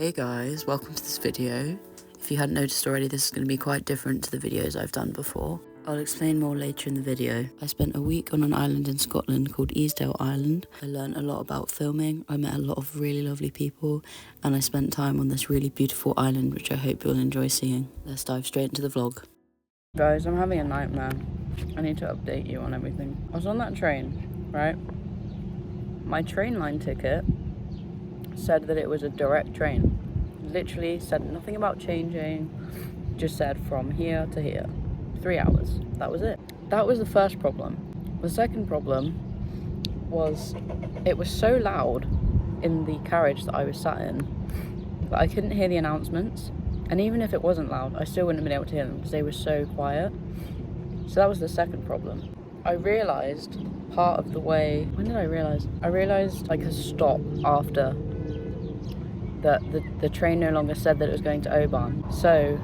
Hey guys, welcome to this video. If you hadn't noticed already, this is going to be quite different to the videos I've done before. I'll explain more later in the video. I spent a week on an island in Scotland called Easdale Island. I learned a lot about filming, I met a lot of really lovely people, and I spent time on this really beautiful island which I hope you'll enjoy seeing. Let's dive straight into the vlog. Guys, I'm having a nightmare. I need to update you on everything. I was on that train, right? My train line ticket said that it was a direct train. Literally said nothing about changing, just said from here to here. 3 hours. That was it. That was the first problem. The second problem was it was so loud in the carriage that I was sat in that I couldn't hear the announcements. And even if it wasn't loud, I still wouldn't have been able to hear them because they were so quiet. So that was the second problem. I realised part of the way... When did I realise? I realised I could stop after the train no longer said that it was going to Oban. So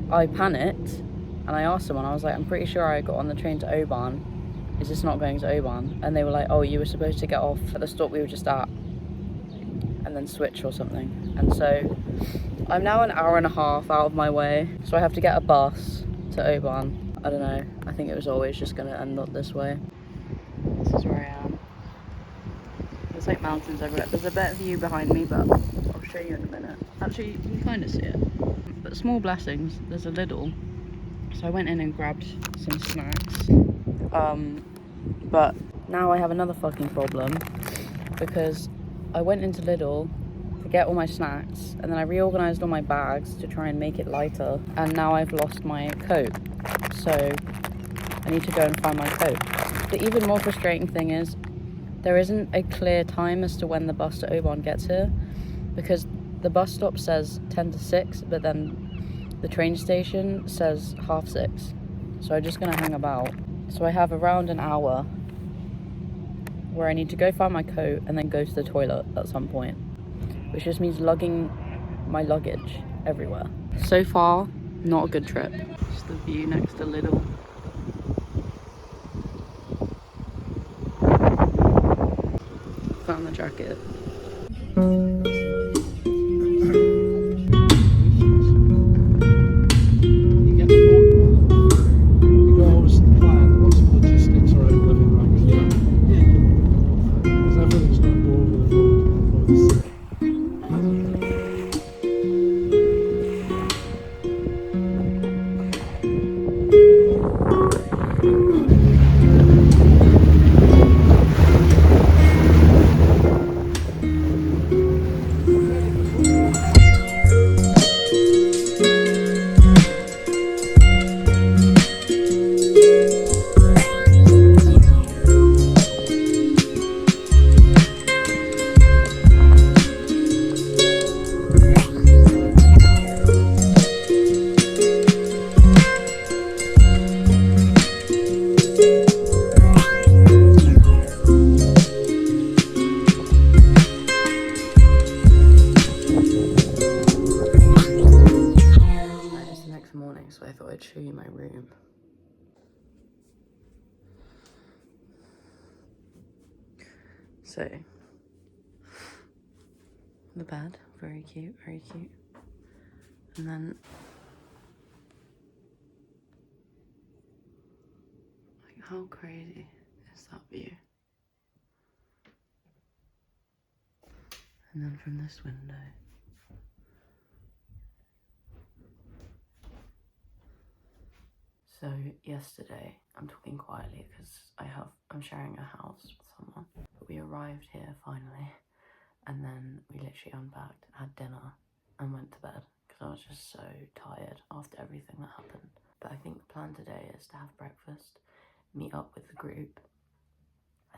I panicked and I asked someone, I was like, I'm pretty sure I got on the train to Oban. Is this not going to Oban? And they were like, oh, you were supposed to get off at the stop we were just at and then switch or something. And so I'm now an hour and a half out of my way. So I have to get a bus to Oban. I don't know. I think it was always just going to end up this way. This is where I am. There's like mountains everywhere. There's a better view behind me, but I'll show you in a minute. Actually, you can kind of see it. But small blessings. There's a Lidl. So I went in and grabbed some snacks. But now I have another fucking problem because I went into Lidl to get all my snacks and then I reorganised all my bags to try and make it lighter. And now I've lost my coat. So I need to go and find my coat. The even more frustrating thing is there isn't a clear time as to when the bus to Oban gets here because the bus stop says 10 to 6, but then the train station says 6:30. So I'm just going to hang about. So I have around an hour where I need to go find my coat and then go to the toilet at some point, which just means lugging my luggage everywhere. So far, not a good trip. Just the view next to Lidl. Found the jacket. So I thought I'd show you my room. So, the bed, very cute, very cute. And then, like, how crazy is that view? And then from this window, so yesterday, I'm talking quietly because I'm sharing a house with someone. But we arrived here finally, and then we literally unpacked, had dinner, and went to bed because I was just so tired after everything that happened. But I think the plan today is to have breakfast, meet up with the group,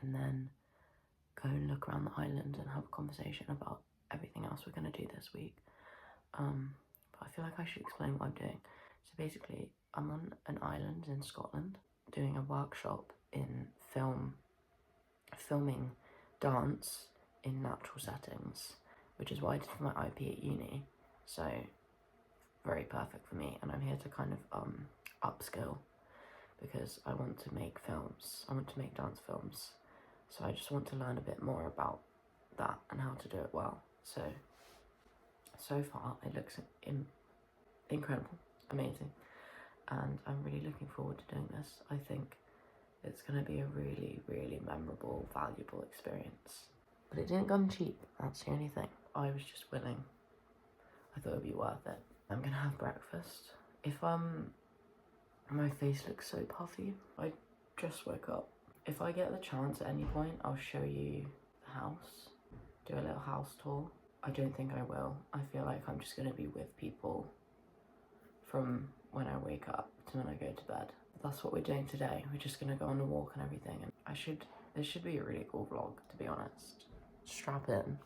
and then go and look around the island and have a conversation about everything else we're going to do this week. But I feel like I should explain what I'm doing. So basically, I'm on an island in Scotland doing a workshop in filming dance in natural settings, which is what I did for my IP at uni. So very perfect for me, and I'm here to kind of upskill because I want to make films. I want to make dance films. So I just want to learn a bit more about that and how to do it well. So so far it looks incredible, amazing, and I'm really looking forward to doing this. I think it's going to be a really, really memorable, valuable experience. But it didn't come cheap, that's the only thing. I was just willing. I thought it would be worth it. I'm going to have breakfast. If my face looks so puffy, I just woke up. If I get the chance at any point, I'll show you the house, do a little house tour. I don't think I will. I feel like I'm just going to be with people from when I wake up to when I go to bed. That's what we're doing today. We're just going to go on a walk and everything. And this should be a really cool vlog, to be honest. Strap in.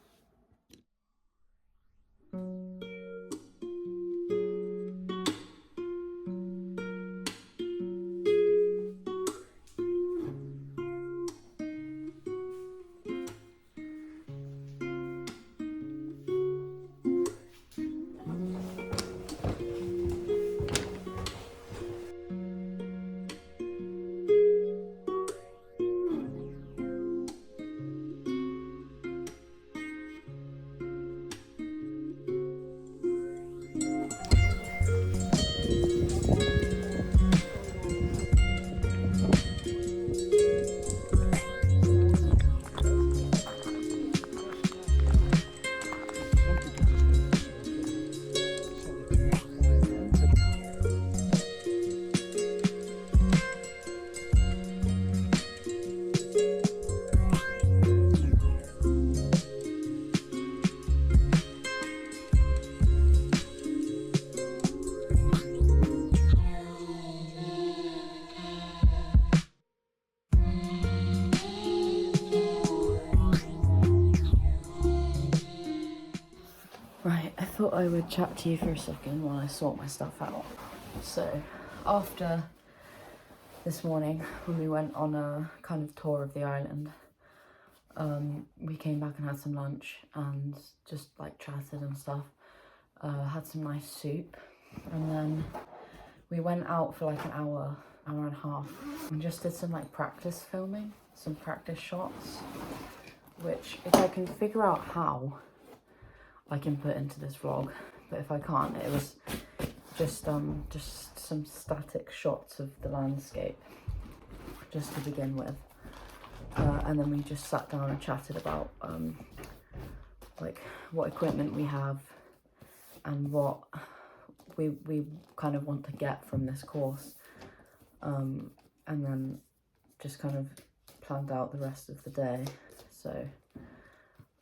Right, I thought I would chat to you for a second while I sort my stuff out. So, after this morning, when we went on a kind of tour of the island, we came back and had some lunch and just like chatted and stuff. Had some nice soup, and then we went out for like an hour and a half, and just did some like practice filming, some practice shots, which if I can figure out how, I can put into this vlog, but if I can't, it was just some static shots of the landscape, just to begin with, and then we just sat down and chatted about like what equipment we have and what we kind of want to get from this course, and then just kind of planned out the rest of the day. So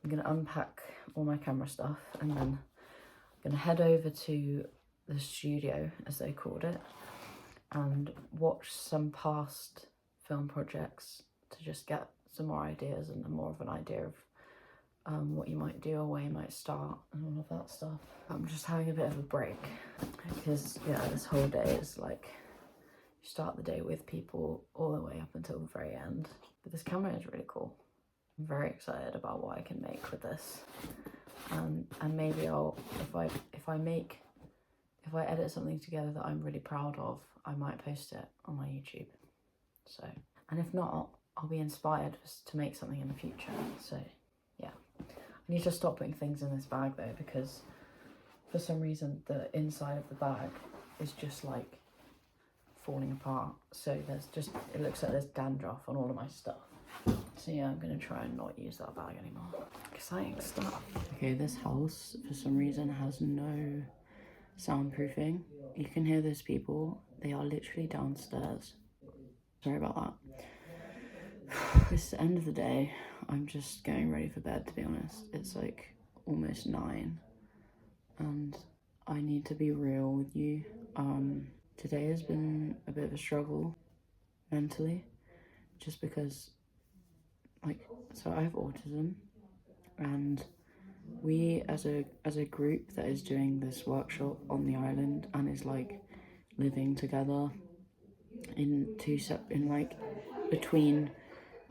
I'm gonna unpack all my camera stuff, and then I'm gonna head over to the studio, as they called it, and watch some past film projects to just get some more ideas and more of an idea of what you might do or where you might start and all of that stuff. I'm just having a bit of a break because, yeah, this whole day is like, you start the day with people all the way up until the very end. But this camera is really cool. I'm very excited about what I can make with this, and maybe I'll, if I edit something together that I'm really proud of, I might post it on my YouTube. So, and if not, I'll be inspired to make something in the future. So yeah, I need to stop putting things in this bag though, because for some reason the inside of the bag is just like falling apart. So there's just, it looks like there's dandruff on all of my stuff. So yeah, I'm gonna try and not use that bag anymore. Exciting stuff. Okay, this house for some reason has no soundproofing. You can hear those people. They are literally downstairs. Sorry about that. It's the end of the day. I'm just getting ready for bed, to be honest. It's like almost 9 and I need to be real with you. Today has been a bit of a struggle mentally, just because, like, so I have autism, and we as a group that is doing this workshop on the island and is like living together in like between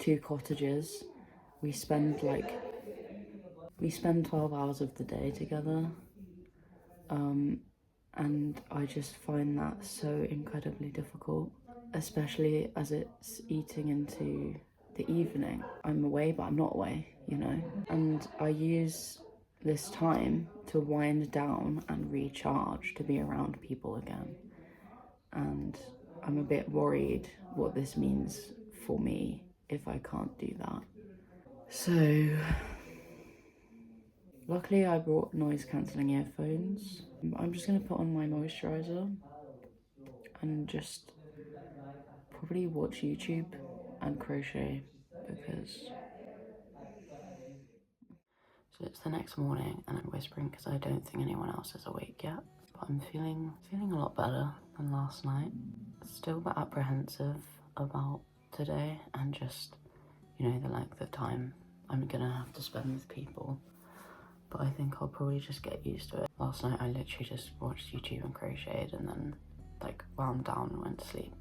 2 cottages, we spend 12 hours of the day together, and I just find that so incredibly difficult, especially as it's eating into the evening. I'm away, but I'm not away, you know? And I use this time to wind down and recharge, to be around people again. And I'm a bit worried what this means for me if I can't do that. So luckily I brought noise cancelling earphones. I'm just going to put on my moisturiser and just probably watch YouTube and crochet because... So it's the next morning and I'm whispering because I don't think anyone else is awake yet. But I'm feeling a lot better than last night. Still a bit apprehensive about today and just, you know, the length of time I'm gonna have to spend with people. But I think I'll probably just get used to it. Last night I literally just watched YouTube and crocheted and then like wound down and went to sleep.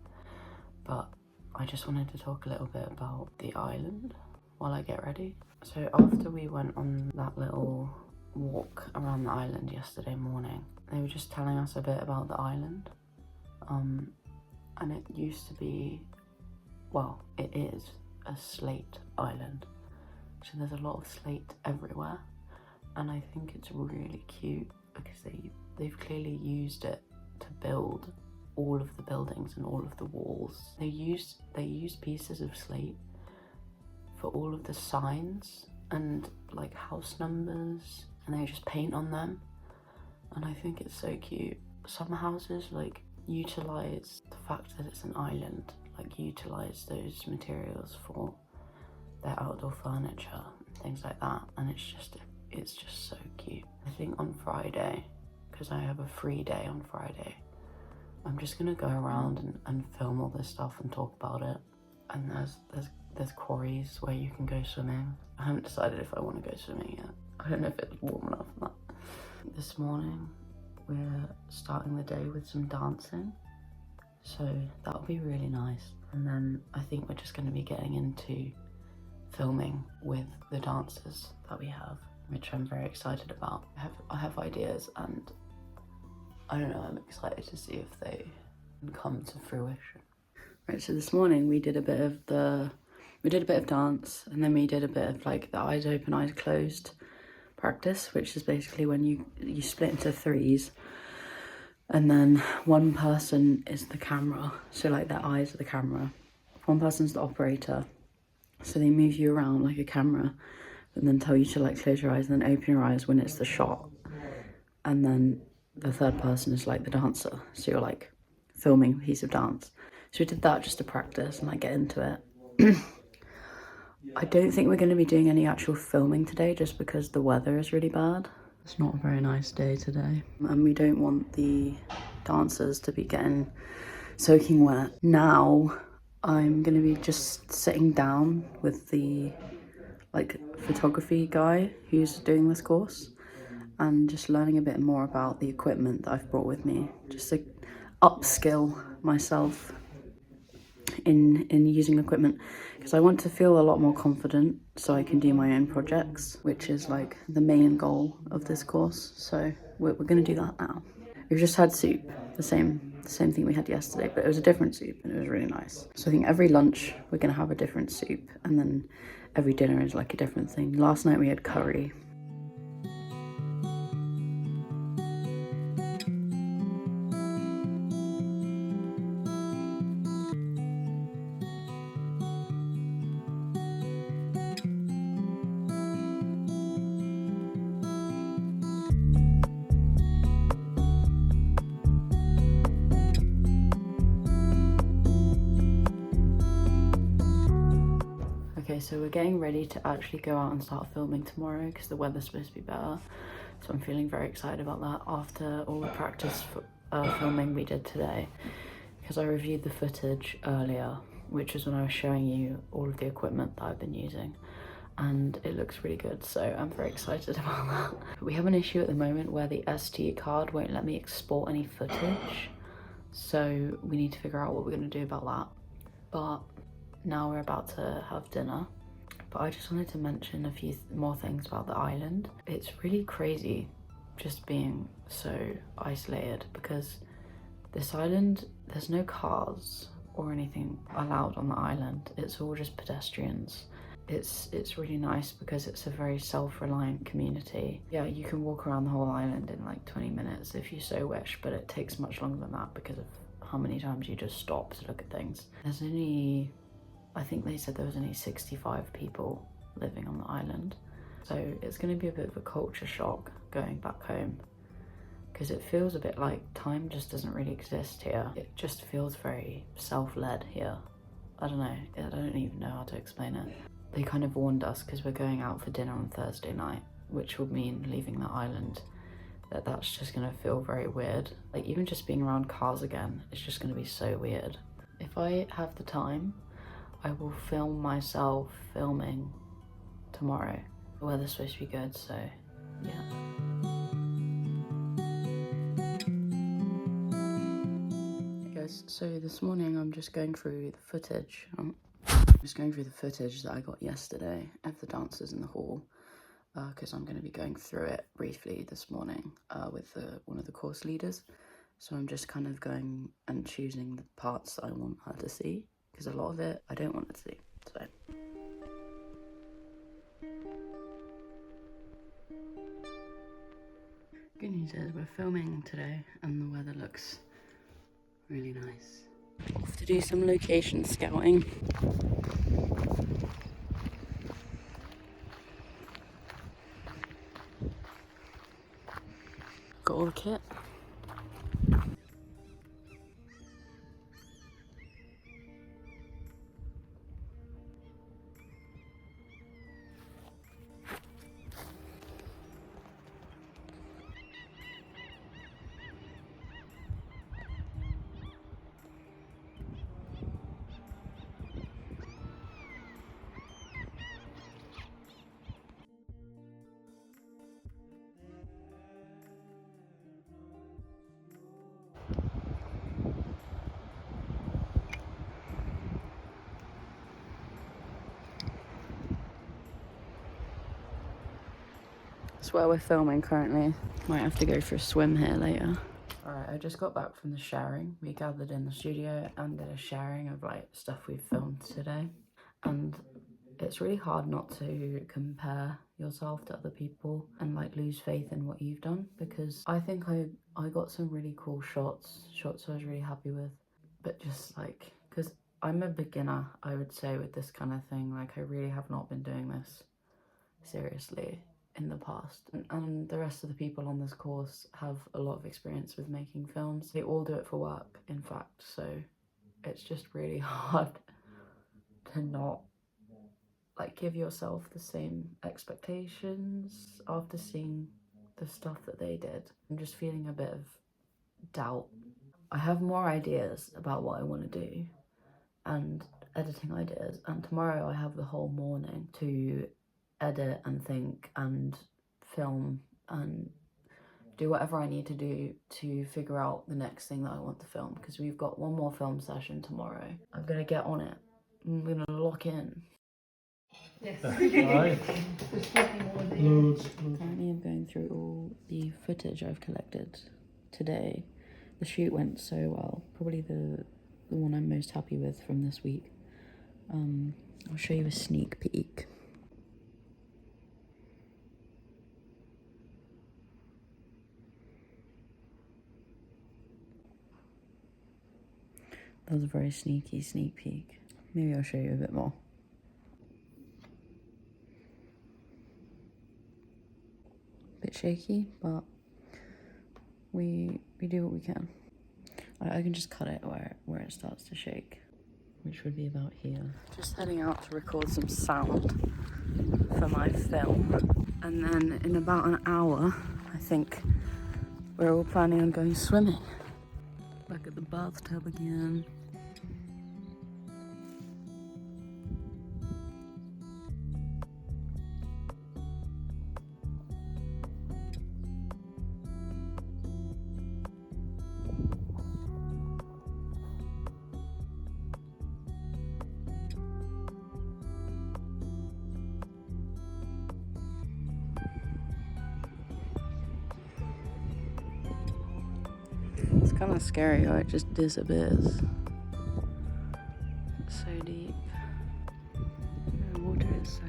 But I just wanted to talk a little bit about the island while I get ready. So after we went on that little walk around the island yesterday morning, they were just telling us a bit about the island. And it used to be, well, it is a slate island. So there's a lot of slate everywhere. And I think it's really cute because they've clearly used it to build all of the buildings and all of the walls. They used pieces of slate for all of the signs and like house numbers, and they just paint on them. And I think it's so cute. Some houses like utilize the fact that it's an island, like utilize those materials for their outdoor furniture and things like that, and it's just so cute. I think on Friday, because I have a free day on Friday, I'm just gonna go around and film all this stuff and talk about it. And there's quarries where you can go swimming. I haven't decided if I want to go swimming yet. I don't know if it's warm enough for that. This morning we're starting the day with some dancing, so that'll be really nice. And then I think we're just going to be getting into filming with the dancers that we have, which I'm very excited about. I have ideas, and I don't know, I'm excited to see if they can come to fruition. Right, so this morning we did a bit of dance, and then we did a bit of like the eyes open, eyes closed practice, which is basically when you split into threes, and then one person is the camera, so like their eyes are the camera. One person's the operator, so they move you around like a camera, and then tell you to like close your eyes and then open your eyes when it's the shot. And then the third person is like the dancer, so you're like filming a piece of dance. So we did that just to practice and like get into it. I don't think we're going to be doing any actual filming today just because the weather is really bad. It's not a very nice day today. And we don't want the dancers to be soaking wet. Now I'm going to be just sitting down with the like photography guy who's doing this course and just learning a bit more about the equipment that I've brought with me, just to upskill myself in using equipment, because I want to feel a lot more confident so I can do my own projects, which is like the main goal of this course. So we're going to do that now. We've just had soup, the same thing we had yesterday, but it was a different soup and it was really nice. So I think every lunch we're going to have a different soup, and then every dinner is like a different thing. Last night we had curry. Okay, so we're getting ready to actually go out and start filming tomorrow because the weather's supposed to be better. So I'm feeling very excited about that after all the practice filming we did today, because I reviewed the footage earlier, which is when I was showing you all of the equipment that I've been using, and it looks really good, so I'm very excited about that. We have an issue at the moment where the SD card won't let me export any footage, so we need to figure out what we're going to do about that. But now we're about to have dinner. But I just wanted to mention a few more things about the island. It's really crazy just being so isolated, because this island, there's no cars or anything allowed on the island. It's all just pedestrians. it's really nice because it's a very self-reliant community. Yeah, you can walk around the whole island in like 20 minutes if you so wish, but it takes much longer than that because of how many times you just stop to look at things. There's only, I think they said there was only 65 people living on the island. So it's going to be a bit of a culture shock going back home because it feels a bit like time just doesn't really exist here. It just feels very self-led here. I don't know, I don't even know how to explain it. They kind of warned us because we're going out for dinner on Thursday night, which would mean leaving the island, that's just gonna feel very weird. Like even just being around cars again, it's just gonna be so weird. If I have the time, I will film myself filming tomorrow. The weather's supposed to be good, so yeah. Hey guys, so this morning I'm just going through the footage. That I got yesterday of the dancers in the hall, because I'm going to be going through it briefly this morning with one of the course leaders. So I'm just kind of going and choosing the parts that I want her to see, because a lot of it I don't want her to see. So good news is we're filming today and the weather looks really nice. Off to do some location scouting. Got all the kit. That's where we're filming currently. Might have to go for a swim here later. Alright, I just got back from the sharing. We gathered in the studio and did a sharing of like stuff we've filmed today. And it's really hard not to compare yourself to other people and like lose faith in what you've done, because I think I got some really cool shots I was really happy with. But just like, because I'm a beginner, I would say, with this kind of thing. Like I really have not been doing this seriously in the past, and the rest of the people on this course have a lot of experience with making films. They all do it for work, in fact, so it's just really hard to not like give yourself the same expectations after seeing the stuff that they did. I'm just feeling a bit of doubt. I have more ideas about what I want to do and editing ideas, and tomorrow I have the whole morning to edit and think and film and do whatever I need to do to figure out the next thing that I want to film, because we've got one more film session tomorrow. I'm gonna get on it. I'm gonna lock in. Yes. Currently I'm going through all the footage I've collected today. The shoot went so well. Probably the one I'm most happy with from this week. I'll show you a sneak peek. That was a very sneaky sneak peek. Maybe I'll show you a bit more. Bit shaky, but we do what we can. I can just cut it where it starts to shake, which would be about here. Just heading out to record some sound for my film, and then in about an hour, I think we're all planning on going swimming. Back at the bathtub again. It's kind of scary how it just disappears. It's so deep. The water is so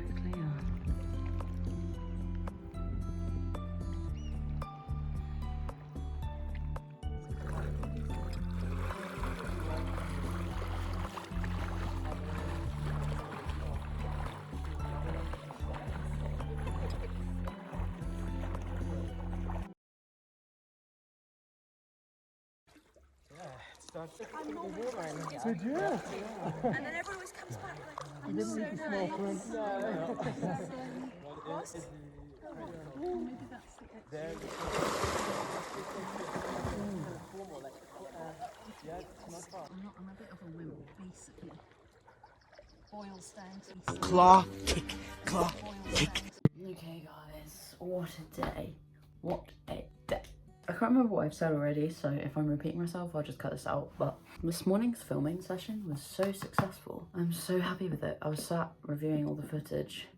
Did you? And then everyone always comes back like, I'm so nice. What? Maybe that's the extra. I'm a bit of a wimp, basically. Boils down to Claw, kick, claw, kick. Okay guys, what a day. What a day. I can't remember what I've said already, so if I'm repeating myself, I'll just cut this out. But this morning's filming session was so successful. I'm so happy with it. I was sat reviewing all the footage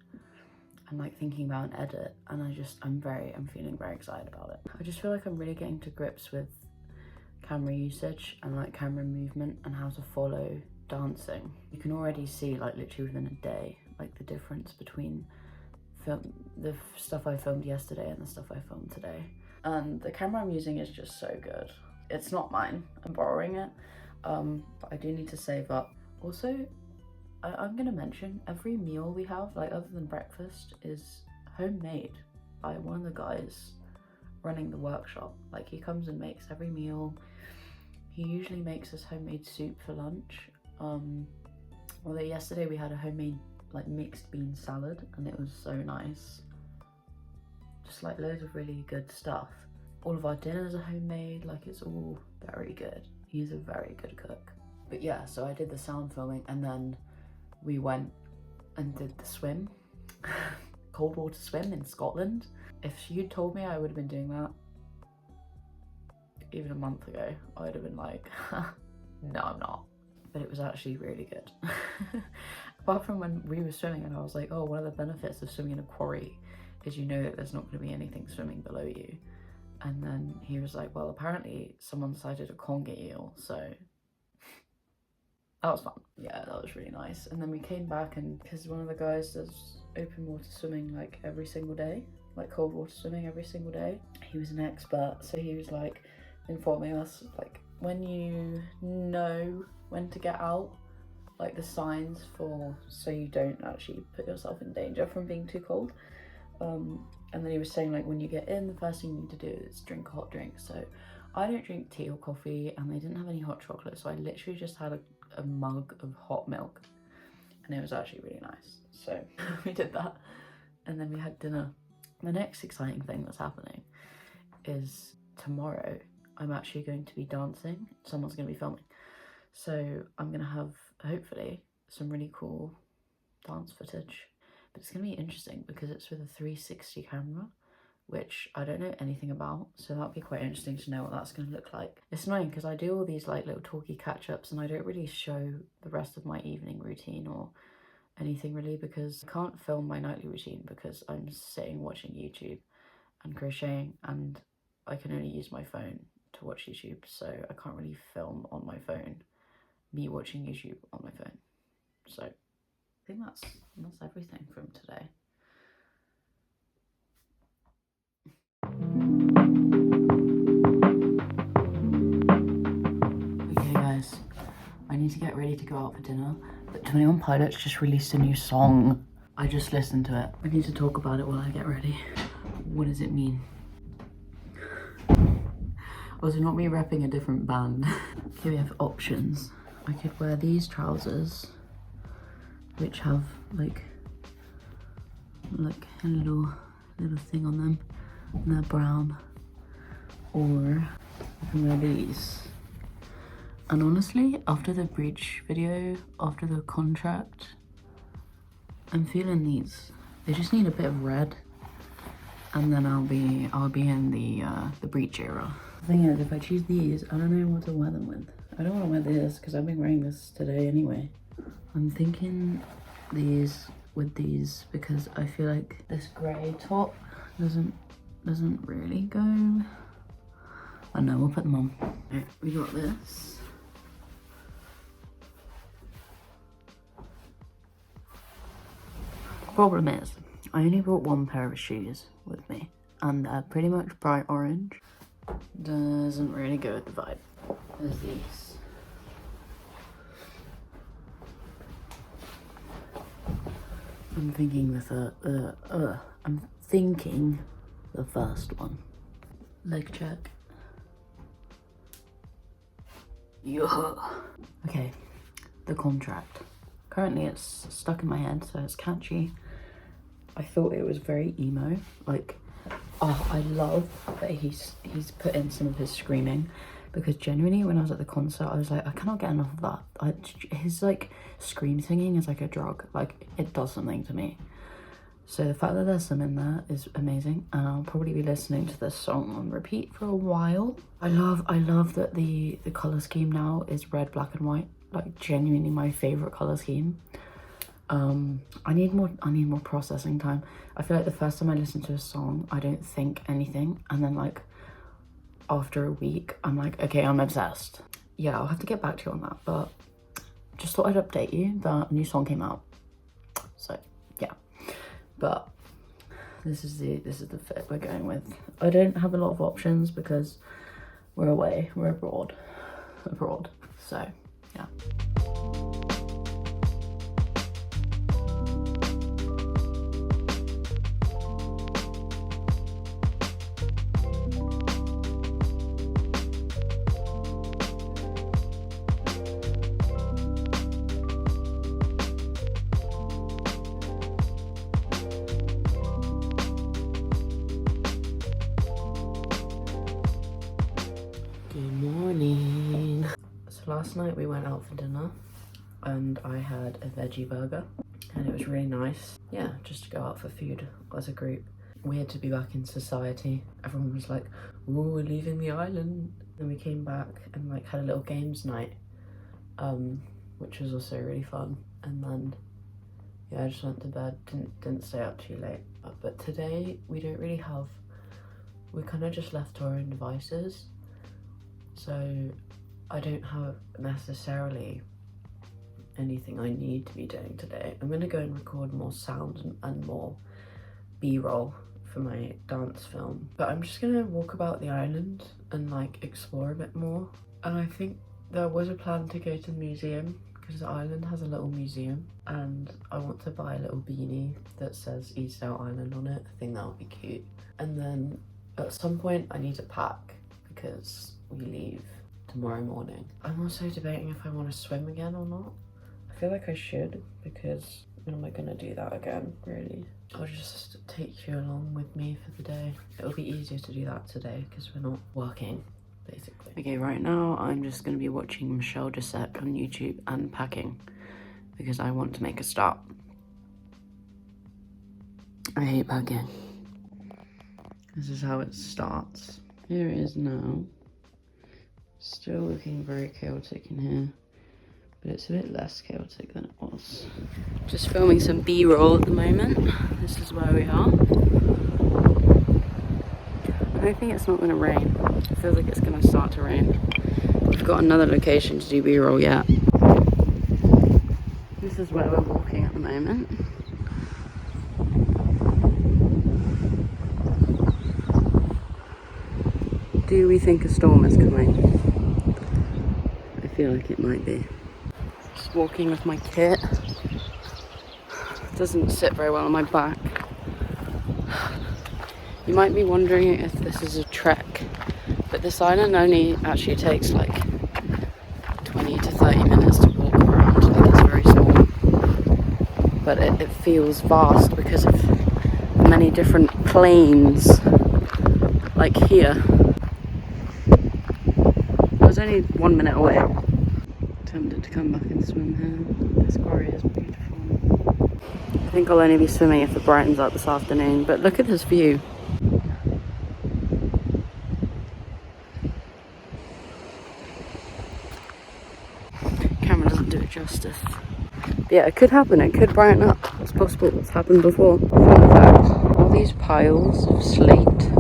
and like thinking about an edit, and I'm feeling very excited about it. I just feel like I'm really getting to grips with camera usage and like camera movement and how to follow dancing. You can already see like literally within a day, like the difference between the stuff I filmed yesterday and the stuff I filmed today. And the camera I'm using is just so good. It's not mine, I'm borrowing it, but I do need to save up. Also, I'm gonna mention every meal we have, like other than breakfast, is homemade by one of the guys running the workshop. Like he comes and makes every meal. He usually makes us homemade soup for lunch. Although yesterday we had a homemade like mixed bean salad and it was so nice. Just like loads of really good stuff. All of our dinners are homemade, like it's all very good. He's a very good cook. But yeah, so I did the sound filming and then we went and did the swim. Cold water swim in Scotland. If you'd told me I would have been doing that even a month ago, I would have been like, no I'm not. But it was actually really good. Apart from when we were swimming and I was like, oh, one of the benefits of swimming in a quarry is you know that there's not going to be anything swimming below you. And then he was like, well, apparently someone sighted a conger eel, so that was fun. Yeah, that was really nice. And then we came back, and because one of the guys does open water swimming like every single day, like cold water swimming every single day, he was an expert, so he was like informing us like when you know when to get out, like the signs for, so you don't actually put yourself in danger from being too cold. And then he was saying like when you get in, the first thing you need to do is drink a hot drink. So I don't drink tea or coffee, and they didn't have any hot chocolate, so I literally just had a mug of hot milk, and it was actually really nice. So we did that, and then we had dinner. The next exciting thing that's happening is tomorrow I'm actually going to be dancing. Someone's going to be filming, so I'm going to have hopefully some really cool dance footage. But it's going to be interesting because it's with a 360 camera, which I don't know anything about, so that'll be quite interesting to know what that's going to look like. It's annoying because I do all these like little talky catch-ups and I don't really show the rest of my evening routine or anything really, because I can't film my nightly routine because I'm sitting watching YouTube and crocheting, and I can only use my phone to watch YouTube, so I can't really film on my phone me watching YouTube on my phone. So I think that's everything from today. Okay guys, I need to get ready to go out for dinner, but 21 Pilots just released a new song. I just listened to it. I need to talk about it while I get ready. What does it mean? Also, not me repping a different band. Here we have options. I could wear these trousers, which have like a little thing on them, and they're brown. Or I can wear these. And honestly, after the breach video, after the contract, I'm feeling these. They just need a bit of red, and then I'll be in the breach era. The thing is, if I choose these, I don't know what to wear them with. I don't want to wear this because I've been wearing this today anyway. I'm thinking these with these because I feel like this grey top doesn't really go. I know, we'll put them on. Right, we got this. Problem is, I only brought one pair of shoes with me, and they're pretty much bright orange. Doesn't really go with the vibe. There's these. I'm thinking the first one. Leg check. Yeah. Okay, the contract. Currently it's stuck in my head, so it's catchy. I thought it was very emo. Like, oh, I love that he's put in some of his screaming, because genuinely when I was at the concert I was like, I cannot get enough of that. His like scream singing is like a drug. Like, it does something to me. So the fact that there's some in there is amazing, and I'll probably be listening to this song on repeat for a while. I love that the color scheme now is red, black and white. Like, genuinely my favorite color scheme. I need more processing time. I feel like the first time I listen to a song I don't think anything, and then like after a week I'm like, okay, I'm obsessed. Yeah, I'll have to get back to you on that, but just thought I'd update you that a new song came out. So yeah, but this is the fit we're going with. I don't have a lot of options because we're away, we're abroad, so yeah. Good morning. So last night we went out for dinner and I had a veggie burger and it was really nice. Yeah, just to go out for food as a group. Weird to be back in society. Everyone was like, oh, we're leaving the island. Then we came back and like had a little games night, which was also really fun. And then yeah, I just went to bed, didn't stay up too late. But today we don't really have, we're kind of just left to our own devices. So I don't have necessarily anything I need to be doing today. I'm gonna go and record more sounds and more B-roll for my dance film. But I'm just gonna walk about the island and like explore a bit more. And I think there was a plan to go to the museum because the island has a little museum, and I want to buy a little beanie that says Easdale Island on it. I think that would be cute. And then at some point I need to pack because we leave tomorrow morning. I'm also debating if I want to swim again or not. I feel like I should, because when am I gonna do that again, really? I'll just take you along with me for the day. It'll be easier to do that today because we're not working, basically. Okay, right now I'm just gonna be watching Michelle Dissect on YouTube and packing because I want to make a start. I hate packing. This is how it starts. Here it is now. Still looking very chaotic in here, but it's a bit less chaotic than it was. Just filming some B-roll at the moment. This is where we are. I'm hoping it's not going to rain. It feels like it's going to start to rain. We've got another location to do B-roll yet. This is where we're walking at the moment. Do we think a storm is coming? I feel like it might be. Just walking with my kit. Doesn't sit very well on my back. You might be wondering if this is a trek, but this island only actually takes like 20 to 30 minutes to walk around. Like, it's very small, but it feels vast because of the many different planes. Like here, I was only 1 minute away. Tempted to come back and swim here. This quarry is beautiful. I think I'll only be swimming if it brightens up this afternoon, but look at this view. Camera doesn't do it justice. But yeah, it could happen, it could brighten up. It's possible, it's happened before. Fun fact, all these piles of slate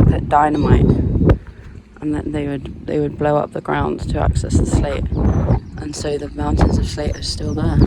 put dynamite, and then they would blow up the ground to access the slate, and so the mountains of slate are still there.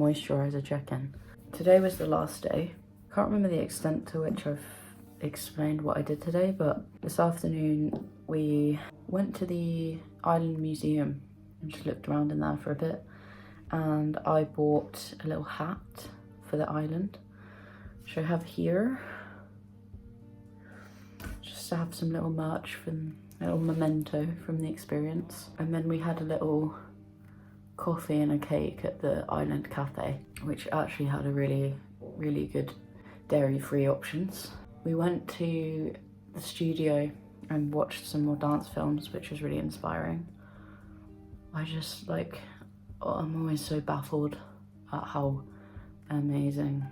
moisturiser check-in. Today was the last day. Can't remember the extent to which I've explained what I did today, but this afternoon we went to the Island Museum and just looked around in there for a bit, and I bought a little hat for the island, which I have here, just to have some little merch from, a little memento from the experience. And then we had a little coffee and a cake at the Island Cafe, which actually had a really good dairy-free options. We went to the studio and watched some more dance films, which was really inspiring. I just like, I'm always so baffled at how amazing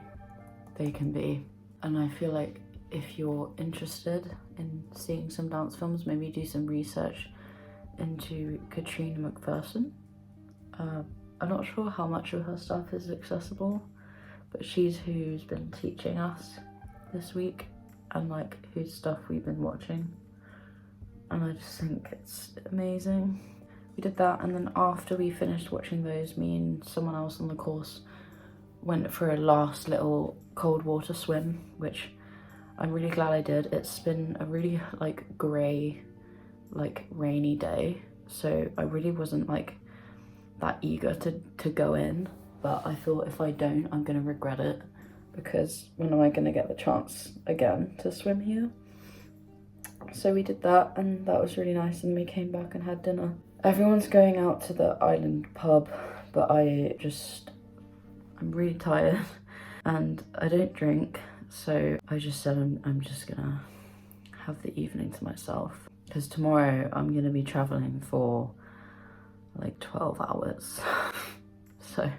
they can be. And I feel like if you're interested in seeing some dance films, maybe do some research into Katrina McPherson. I'm not sure how much of her stuff is accessible, but she's who's been teaching us this week and like whose stuff we've been watching. And I just think it's amazing. We did that, and then after we finished watching those, me and someone else on the course went for a last little cold water swim, which I'm really glad I did. It's been a really like grey, like rainy day, so I really wasn't like that eager to go in, but I thought if I don't, I'm gonna regret it, because when am I gonna get the chance again to swim here? So we did that, and that was really nice, and we came back and had dinner. Everyone's going out to the island pub, but I'm really tired and I don't drink, so I just said I'm just gonna have the evening to myself, because tomorrow I'm gonna be traveling for like 12 hours. So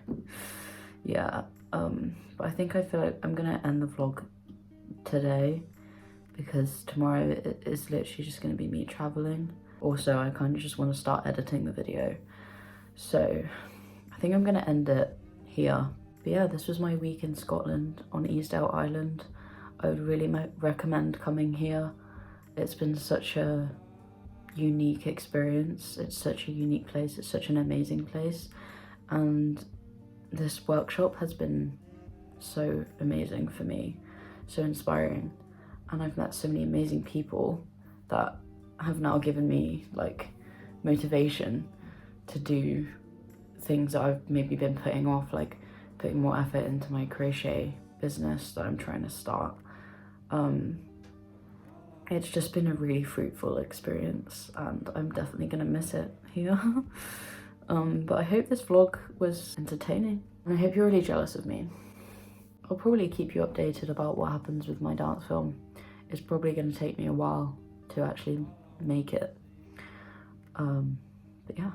yeah, but I think I feel like I'm gonna end the vlog today, because tomorrow is literally just gonna be me traveling. Also, I kind of just want to start editing the video, so I think I'm gonna end it here. But yeah, this was my week in Scotland on Easdale Island. I would really recommend coming here. It's been such a unique experience. It's such a unique place. It's such an amazing place, and this workshop has been so amazing for me, so inspiring, and I've met so many amazing people that have now given me like motivation to do things that I've maybe been putting off, like putting more effort into my crochet business that I'm trying to start. It's just been a really fruitful experience, and I'm definitely gonna miss it here. But I hope this vlog was entertaining, and I hope you're really jealous of me. I'll probably keep you updated about what happens with my dance film. It's probably gonna take me a while to actually make it. But yeah.